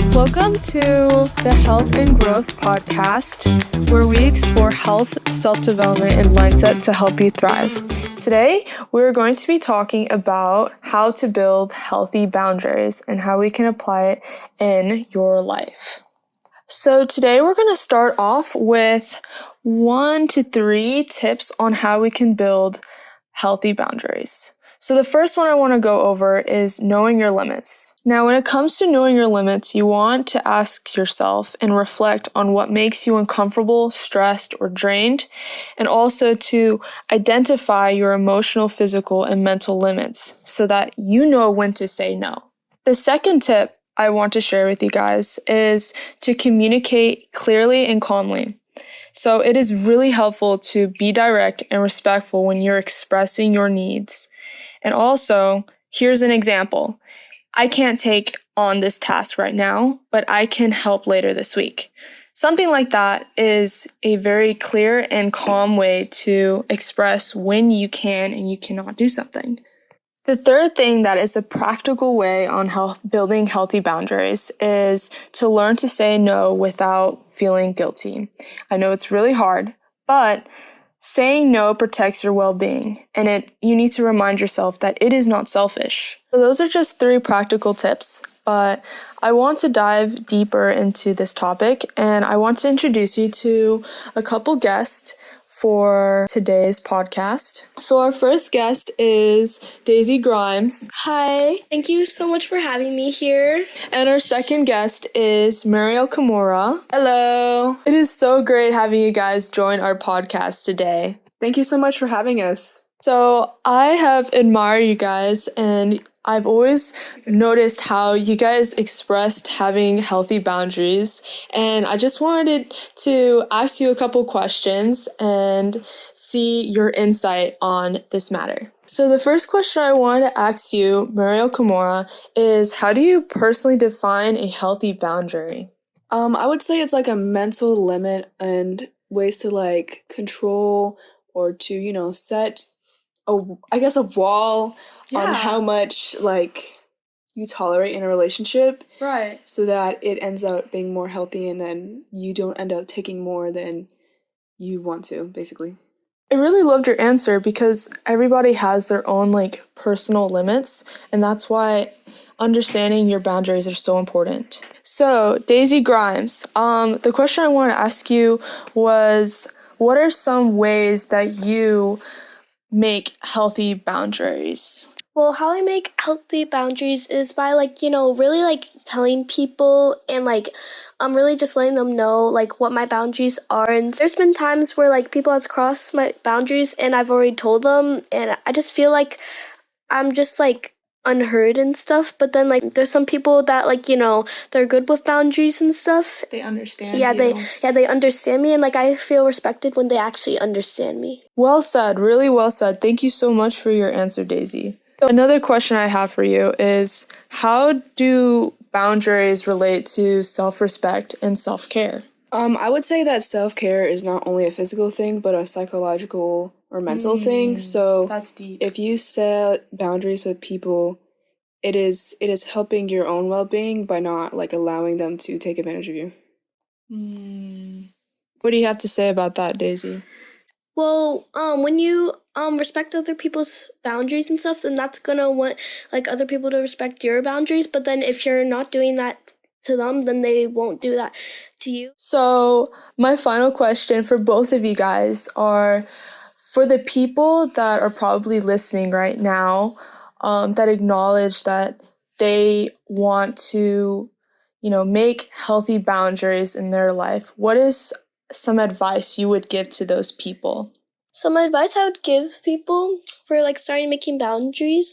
Welcome to the Health and Growth Podcast, where we explore health, self-development, and mindset to help you thrive. Today, we're going to be talking about how to build healthy boundaries and how we can apply it in your life. So today, we're going to start off with 1 to 3 tips on how we can build healthy boundaries. So the first one I want to go over is knowing your limits. Now, when it comes to knowing your limits, you want to ask yourself and reflect on what makes you uncomfortable, stressed, or drained, and also to identify your emotional, physical, and mental limits so that you know when to say no. The second tip I want to share with you guys is to communicate clearly and calmly. So it is really helpful to be direct and respectful when you're expressing your needs. And also, here's an example. I can't take on this task right now, but I can help later this week. Something like that is a very clear and calm way to express when you can and you cannot do something. The third thing that is a practical way on building healthy boundaries is to learn to say no without feeling guilty. I know it's really hard, but saying no protects your well-being, and you need to remind yourself that it is not selfish. So those are just 3 practical tips, but I want to dive deeper into this topic, and I want to introduce you to a couple guests for today's podcast. So our first guest is Daisy Grimes. Hi, thank you so much for having me here. And our second guest is Mariel Kimura. Hello. It is so great having you guys join our podcast today. Thank you so much for having us. So I have admired you guys, and I've always noticed how you guys expressed having healthy boundaries, and I just wanted to ask you a couple questions and see your insight on this matter. So the first question I wanted to ask you, Mariel Kimura, is how do you personally define a healthy boundary? I would say it's like a mental limit and ways to control or to, set a wall on how much you tolerate in a relationship. Right. So that it ends up being more healthy and then you don't end up taking more than you want to, basically. I really loved your answer because everybody has their own personal limits, and that's why understanding your boundaries are so important. So, Daisy Grimes, the question I want to ask you was, what are some ways that you make healthy boundaries? Well, how I make healthy boundaries is by really telling people and really just letting them know what my boundaries are. And there's been times where people have crossed my boundaries and I've already told them, and I just feel like I'm just unheard and stuff. But then there's some people that they're good with boundaries and stuff. They understand Yeah, you. they understand me, and I feel respected when they actually understand me. Well said, really well said. Thank you so much for your answer, Daisy. So another question I have for you is, how do boundaries relate to self-respect and self-care? I would say that self-care is not only a physical thing, but a psychological or mental thing. So That's deep. if you set boundaries with people, it is helping your own well-being by not allowing them to take advantage of you. What do you have to say about that, Daisy? Well, when you respect other people's boundaries and stuff, then that's gonna want other people to respect your boundaries. But then if you're not doing that to them, then they won't do that to you. So my final question for both of you guys are, for the people that are probably listening right now, that acknowledge that they want to, make healthy boundaries in their life, what is some advice you would give to those people? Some advice I would give people for starting making boundaries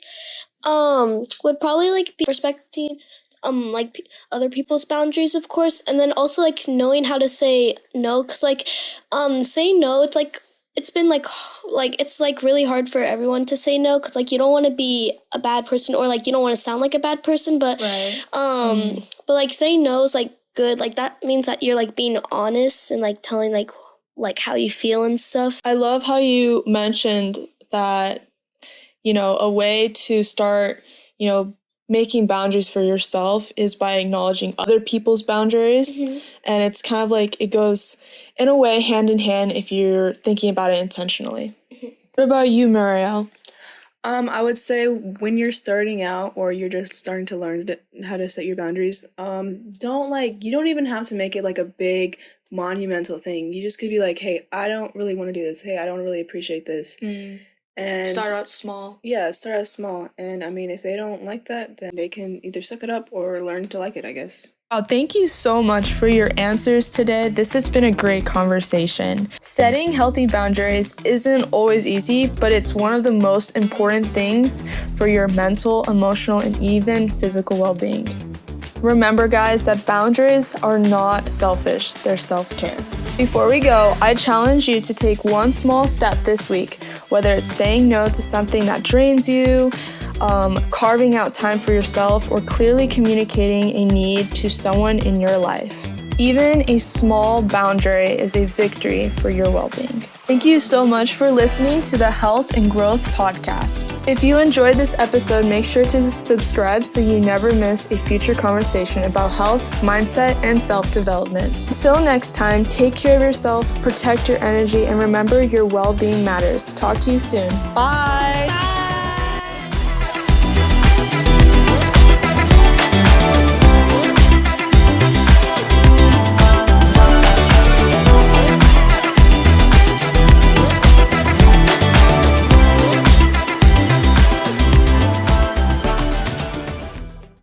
would probably be respecting other people's boundaries, of course, and then also knowing how to say no, because saying no, it's been it's really hard for everyone to say no, because you don't want to be a bad person, or you don't want to sound like a bad person, but Right. but saying no is good. That means that you're being honest and telling how you feel and stuff. I love how you mentioned that, a way to start, making boundaries for yourself is by acknowledging other people's boundaries. And it's kind of like it goes in a way hand in hand if you're thinking about it intentionally. What about you, Marielle? I would say when you're starting out or you're just starting to learn how to set your boundaries, you don't even have to make it like a big monumental thing. You just could be like, hey, I don't really want to do this. Hey, I don't really appreciate this. And Start out small. yeah, start out small. And I mean, if they don't like that, then they can either suck it up or learn to like it, I guess. Thank you so much for your answers today. This has been a great conversation. Setting healthy boundaries isn't always easy, but it's one of the most important things for your mental, emotional, and even physical well-being. Remember, guys, that boundaries are not selfish, they're self-care. Before we go, I challenge you to take one small step this week, whether it's saying no to something that drains you, carving out time for yourself, or clearly communicating a need to someone in your life. Even a small boundary is a victory for your well-being. Thank you so much for listening to the Health and Growth Podcast. If you enjoyed this episode, make sure to subscribe so you never miss a future conversation about health, mindset, and self-development. Until next time, take care of yourself, protect your energy, and remember your well-being matters. Talk to you soon. Bye!